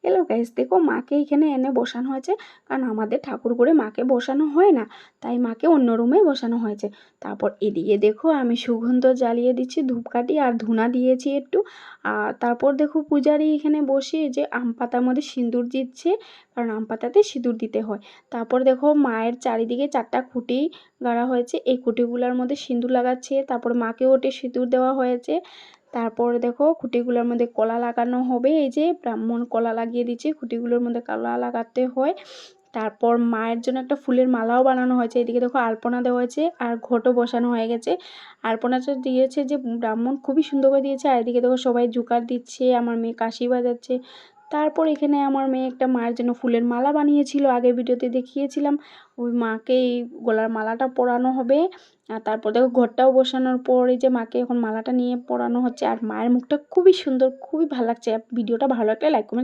Hello guys, দেখো মাকে এখানে এনে বসানো হয়েছে, কারণ আমাদের ঠাকুর করে মাকে বসানো হয় না, তাই মাকে অন্য রুমে বসানো হয়েছে। তারপর এদিকে দেখো আমি সুগন্ধ জ্বালিয়ে দিচ্ছি, ধূপকাঠি আর ধুনা দিয়েছি একটু। আর তারপর দেখো পূজারি এখানে বসে যে আম পাতার মধ্যে সিঁদুর দিচ্ছে, কারণ আম পাতাতে সিঁদুর দিতে হয়। তারপর দেখো মায়ের চারিদিকে 4টা খুঁটি গাড়া হয়েছে, এই খুঁটিগুলোর মধ্যে সিঁদুর লাগাচ্ছে। তারপর মাকেও ওটে সিঁদুর দেওয়া হয়েছে। তারপরে দেখো খুঁটিগুলোর মধ্যে কলা লাগানো হবে, এই যে ব্রাহ্মণ কলা লাগিয়ে দিচ্ছে, খুঁটিগুলোর মধ্যে কলা লাগাতে হয়। তারপর মায়ের জন্য একটা ফুলের মালাও বানানো হয়েছে। এদিকে দেখো আলপনা দেওয়া হয়েছে আর ঘটও বসানো হয়ে গেছে। আলপনাটা দিয়েছে যে ব্রাহ্মণ, খুবই সুন্দর করে দিয়েছে। আর এদিকে দেখো সবাই জোকার দিচ্ছে, আমার মেয়ে কাশি বাজাচ্ছে। তারপর এখানে আমার মেয়ে একটা মায়ের জন্য ফুলের মালা বানিয়েছিল, আগের ভিডিওতে দেখিয়েছিলাম। ওই মাকে এই গলার মালাটা পরানো হবে। আর তারপর দেখো ঘরটাও বসানোর পর এই যে মাকে এখন মালাটা নিয়ে পরানো হচ্ছে। আর মায়ের মুখটা খুবই সুন্দর, খুবই ভালো লাগছে। ভিডিওটা ভালো লাগলে লাইক কমেন্ট